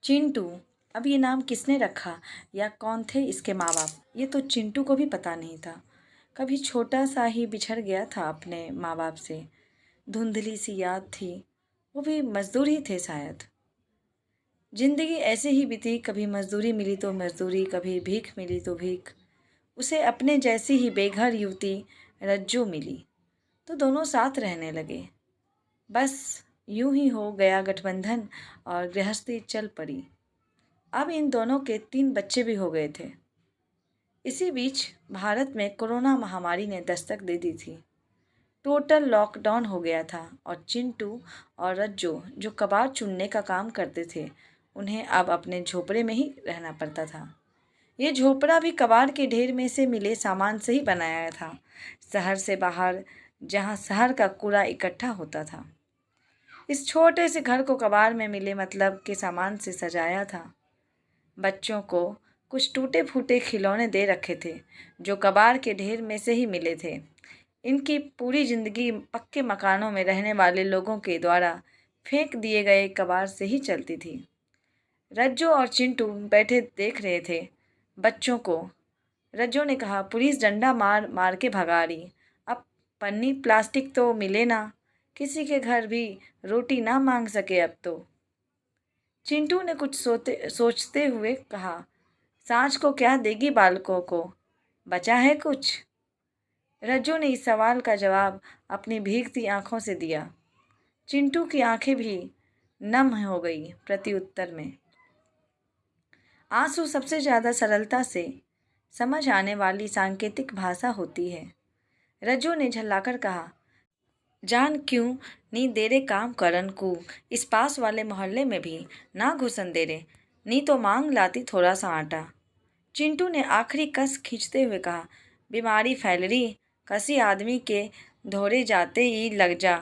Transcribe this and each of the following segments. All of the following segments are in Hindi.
चिंटू। अब ये नाम किसने रखा या कौन थे इसके माँ बाप, ये तो चिंटू को भी पता नहीं था। कभी छोटा सा ही बिछड़ गया था अपने माँ बाप से। धुंधली सी याद थी, वो भी मजदूर ही थे शायद। जिंदगी ऐसे ही बीती, कभी मजदूरी मिली तो मजदूरी, कभी भीख मिली तो भीख। उसे अपने जैसी ही बेघर युवती रज्जू मिली तो दोनों साथ रहने लगे। बस यूं ही हो गया गठबंधन और गृहस्थी चल पड़ी। अब इन दोनों के 3 बच्चे भी हो गए थे। इसी बीच भारत में कोरोना महामारी ने दस्तक दे दी थी। टोटल लॉकडाउन हो गया था और चिंटू और रज्जू जो कबाड़ चुनने का काम करते थे, उन्हें अब अपने झोपड़े में ही रहना पड़ता था। ये झोपड़ा भी कबाड़ के ढेर में से मिले सामान से ही बनाया था, शहर से बाहर, जहाँ शहर का कूड़ा इकट्ठा होता था। इस छोटे से घर को कबाड़ में मिले मतलब के सामान से सजाया था। बच्चों को कुछ टूटे फूटे खिलौने दे रखे थे जो कबाड़ के ढेर में से ही मिले थे। इनकी पूरी जिंदगी पक्के मकानों में रहने वाले लोगों के द्वारा फेंक दिए गए कबाड़ से ही चलती थी। रज्जू और चिंटू बैठे देख रहे थे बच्चों को। रज्जू ने कहा, पुलिस डंडा मार मार के भगा रही, अब पन्नी प्लास्टिक तो मिले ना, किसी के घर भी रोटी ना मांग सके अब तो। चिंटू ने कुछ सोचते हुए कहा, सांझ को क्या देगी बालकों को, बचा है कुछ? रज्जू ने इस सवाल का जवाब अपनी भीगती आंखों से दिया। चिंटू की आंखें भी नम हो गई प्रत्युत्तर में। आंसू सबसे ज़्यादा सरलता से समझ आने वाली सांकेतिक भाषा होती है। रज्जू ने झल्लाकर कहा, जान क्यों नी दे रे काम करन को, इस पास वाले मोहल्ले में भी ना घुसन दे रे, नी तो मांग लाती थोड़ा सा आटा। चिंटू ने आखिरी कस खींचते हुए कहा, बीमारी फैल रही, कसी आदमी के धोरे जाते ही लग जा।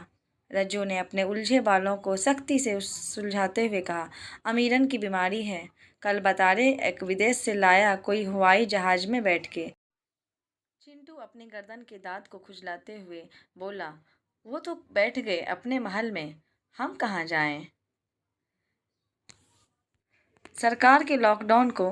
रज्जू ने अपने उलझे बालों को सख्ती से सुलझाते हुए कहा, अमीरन की बीमारी है, कल बता रहे एक विदेश से लाया कोई हवाई जहाज में बैठ के। चिंटू अपनी गर्दन के दांत को खुजलाते हुए बोला, वो तो बैठ गए अपने महल में, हम कहाँ जाएं? सरकार के लॉकडाउन को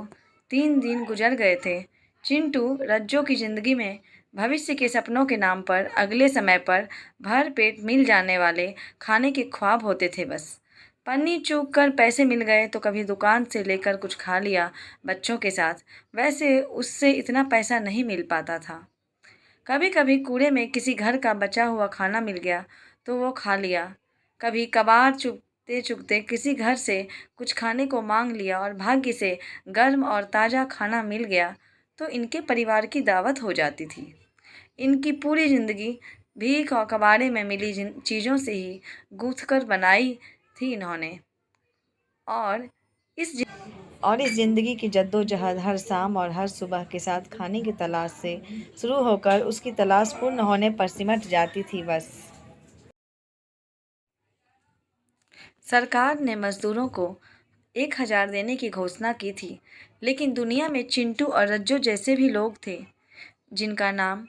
3 दिन गुजर गए थे। चिंटू रज्जू की जिंदगी में भविष्य के सपनों के नाम पर अगले समय पर भर पेट मिल जाने वाले खाने के ख्वाब होते थे। बस पन्नी चूक कर पैसे मिल गए तो कभी दुकान से लेकर कुछ खा लिया बच्चों के साथ। वैसे उससे इतना पैसा नहीं मिल पाता था। कभी कभी कूड़े में किसी घर का बचा हुआ खाना मिल गया तो वो खा लिया। कभी कबाड़ चुगते चुगते किसी घर से कुछ खाने को मांग लिया और भाग्य से गर्म और ताज़ा खाना मिल गया तो इनके परिवार की दावत हो जाती थी। इनकी पूरी जिंदगी भीख और कबाड़े में मिली जिन चीज़ों से ही गूंथ कर बनाई थी इन्होंने। और इस इस ज़िंदगी की जद्दोजहद हर शाम और हर सुबह के साथ खाने की तलाश से शुरू होकर उसकी तलाश पूर्ण होने पर सिमट जाती थी। बस सरकार ने मजदूरों को 1,000 देने की घोषणा की थी, लेकिन दुनिया में चिंटू और रज्जू जैसे भी लोग थे जिनका नाम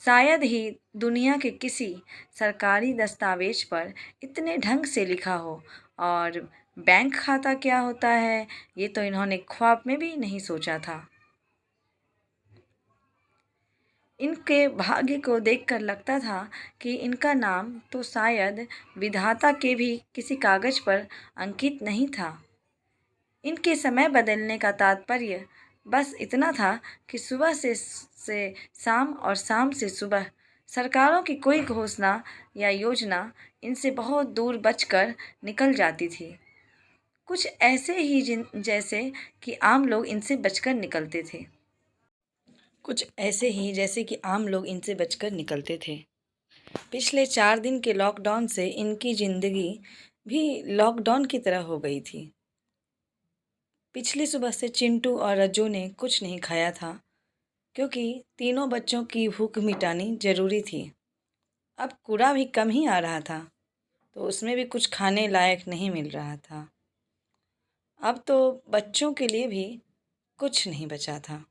शायद ही दुनिया के किसी सरकारी दस्तावेज पर इतने ढंग से लिखा हो। और बैंक खाता क्या होता है, ये तो इन्होंने ख्वाब में भी नहीं सोचा था। इनके भाग्य को देखकर लगता था कि इनका नाम तो शायद विधाता के भी किसी कागज पर अंकित नहीं था। इनके समय बदलने का तात्पर्य बस इतना था कि सुबह से शाम और शाम से सुबह सरकारों की कोई घोषणा या योजना इनसे बहुत दूर बचकर निकल जाती थी। कुछ ऐसे ही जैसे कि आम लोग इनसे बचकर निकलते थे। कुछ ऐसे ही जैसे कि आम लोग इनसे बचकर निकलते थे। पिछले 4 दिन के लॉकडाउन से इनकी ज़िंदगी भी लॉकडाउन की तरह हो गई थी। पिछली सुबह से चिंटू और रज्जू ने कुछ नहीं खाया था क्योंकि तीनों बच्चों की भूख मिटानी ज़रूरी थी। अब कूड़ा भी कम ही आ रहा था तो उसमें भी कुछ खाने लायक नहीं मिल रहा था। अब तो बच्चों के लिए भी कुछ नहीं बचा था।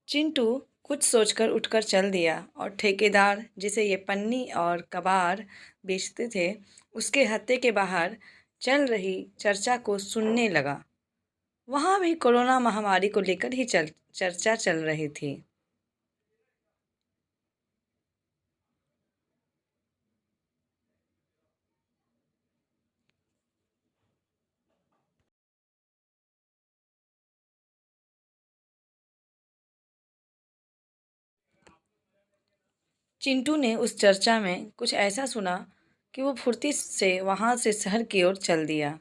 चिंटू कुछ सोचकर उठकर चल दिया और ठेकेदार जिसे ये पन्नी और कबाड़ बेचते थे उसके हत्थे के बाहर चल रही चर्चा को सुनने लगा। वहाँ भी कोरोना महामारी को लेकर ही चर्चा चल रही थी। चिंटू ने उस चर्चा में कुछ ऐसा सुना कि वो फुर्ती से वहाँ से शहर की ओर चल दिया।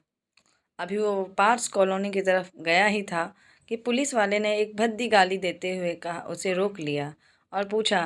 अभी वो पार्स कॉलोनी की तरफ गया ही था कि पुलिस वाले ने एक भद्दी गाली देते हुए कहा उसे रोक लिया और पूछा,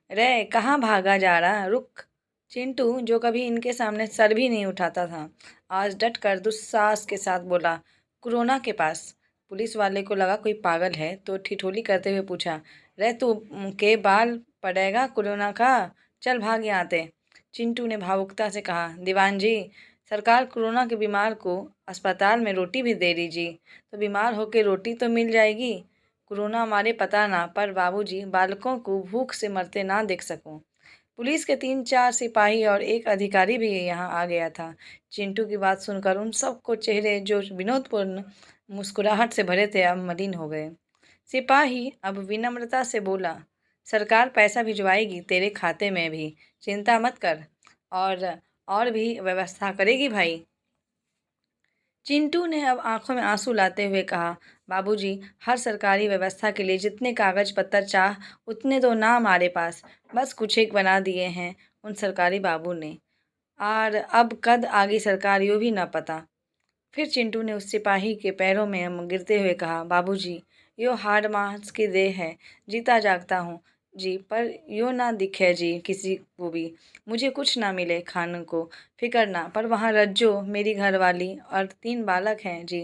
रे कहाँ भागा जा रहा, रुक। चिंटू जो कभी इनके सामने सर भी नहीं उठाता था आज डट कर दुस्साहस के साथ बोला, कोरोना के पास। पुलिस वाले को लगा कोई पागल है तो ठिठोली करते हुए पूछा, रे तू के बाल पड़ेगा कोरोना का, चल भाग यहाँ से। चिंटू ने भावुकता से कहा, दीवान जी सरकार कोरोना के बीमार को अस्पताल में रोटी भी दे दीजिए तो बीमार होकर रोटी तो मिल जाएगी। कोरोना हमारे पता ना, पर बाबूजी बालकों को भूख से मरते ना देख सकूं। पुलिस के 3-4 सिपाही और एक अधिकारी भी यहाँ आ गया था। चिंटू की बात सुनकर उन सबको चेहरे जो विनोदपूर्ण मुस्कुराहट से भरे थे अब मलिन हो गए। सिपाही अब विनम्रता से बोला, सरकार पैसा भिजवाएगी तेरे खाते में भी, चिंता मत कर। और और भी व्यवस्था करेगी भाई। चिंटू ने अब आंखों में आंसू लाते हुए कहा, बाबूजी हर सरकारी व्यवस्था के लिए जितने कागज पत्तर चाह उतने तो ना हमारे पास, बस कुछ एक बना दिए हैं उन सरकारी बाबू ने, और अब कद आगे सरकार यूँ भी ना पता। फिर चिंटू ने उस सिपाही के पैरों में गिरते हुए कहा, बाबूजी यो हाड़ मांस की देह है, जीता जागता हूँ जी, पर यो ना दिखे जी किसी को भी, मुझे कुछ ना मिले खाने को, फिक्र ना, पर वहाँ रज्जो मेरी घरवाली और 3 बालक हैं जी,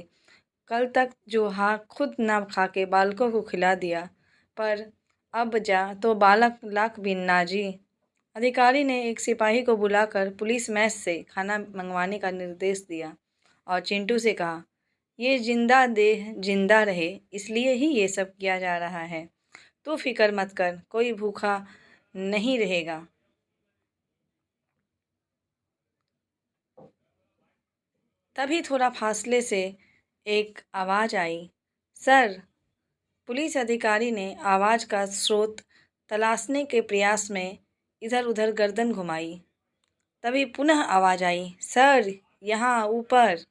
कल तक जो हाँ खुद ना खा के बालकों को खिला दिया, पर अब जा तो बालक लाख भी ना जी। अधिकारी ने एक सिपाही को बुलाकर पुलिस मैस से खाना मंगवाने का निर्देश दिया और चिंटू से कहा, ये जिंदा देह जिंदा रहे इसलिए ही ये सब किया जा रहा है, तू फिक्र मत कर, कोई भूखा नहीं रहेगा। तभी थोड़ा फासले से एक आवाज़ आई, सर। पुलिस अधिकारी ने आवाज़ का स्रोत तलाशने के प्रयास में इधर उधर गर्दन घुमाई। तभी पुनः आवाज़ आई, सर यहाँ ऊपर।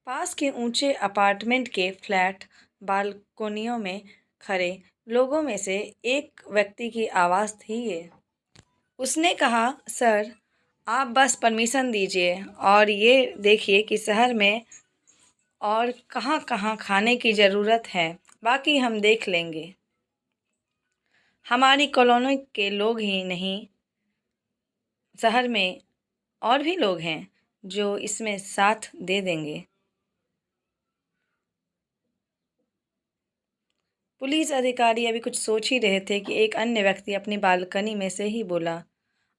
पास के ऊंचे अपार्टमेंट के फ्लैट बालकोनियों में खड़े लोगों में से एक व्यक्ति की आवाज़ थी ये। उसने कहा, सर आप बस परमिशन दीजिए और ये देखिए कि शहर में और कहाँ कहाँ खाने की ज़रूरत है, बाकी हम देख लेंगे। हमारी कॉलोनी के लोग ही नहीं, शहर में और भी लोग हैं जो इसमें साथ दे देंगे। पुलिस अधिकारी अभी कुछ सोच ही रहे थे कि एक अन्य व्यक्ति अपनी बालकनी में से ही बोला,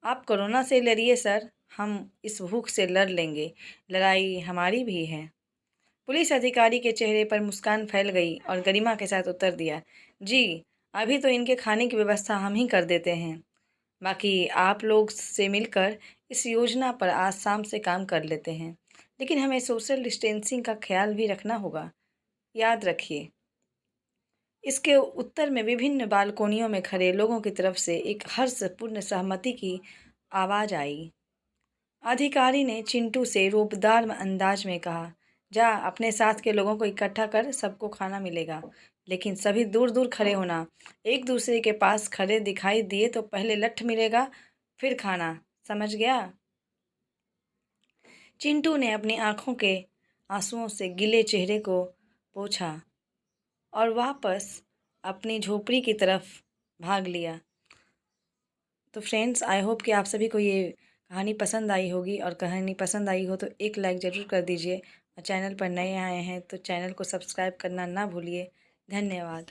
आप कोरोना से लड़िए सर, हम इस भूख से लड़ लेंगे, लड़ाई हमारी भी है। पुलिस अधिकारी के चेहरे पर मुस्कान फैल गई और गरिमा के साथ उत्तर दिया, जी अभी तो इनके खाने की व्यवस्था हम ही कर देते हैं, बाकी आप लोग से मिलकर इस योजना पर आज शाम से काम कर लेते हैं, लेकिन हमें सोशल डिस्टेंसिंग का ख्याल भी रखना होगा, याद रखिए। इसके उत्तर में विभिन्न बालकोनियों में खड़े लोगों की तरफ से एक हर्षपूर्ण सहमति की आवाज़ आई। अधिकारी ने चिंटू से रूपदार अंदाज में कहा, जा अपने साथ के लोगों को इकट्ठा कर, सबको खाना मिलेगा, लेकिन सभी दूर दूर खड़े होना, एक दूसरे के पास खड़े दिखाई दिए तो पहले लठ मिलेगा फिर खाना, समझ गया। चिंटू ने अपनी आंखों के आंसुओं से गिले चेहरे को पोंछा और वापस अपनी झोपड़ी की तरफ भाग लिया। तो फ्रेंड्स, आई होप कि आप सभी को ये कहानी पसंद आई होगी, और कहानी पसंद आई हो तो एक लाइक ज़रूर कर दीजिए, और चैनल पर नए आए हैं तो चैनल को सब्सक्राइब करना ना भूलिए। धन्यवाद।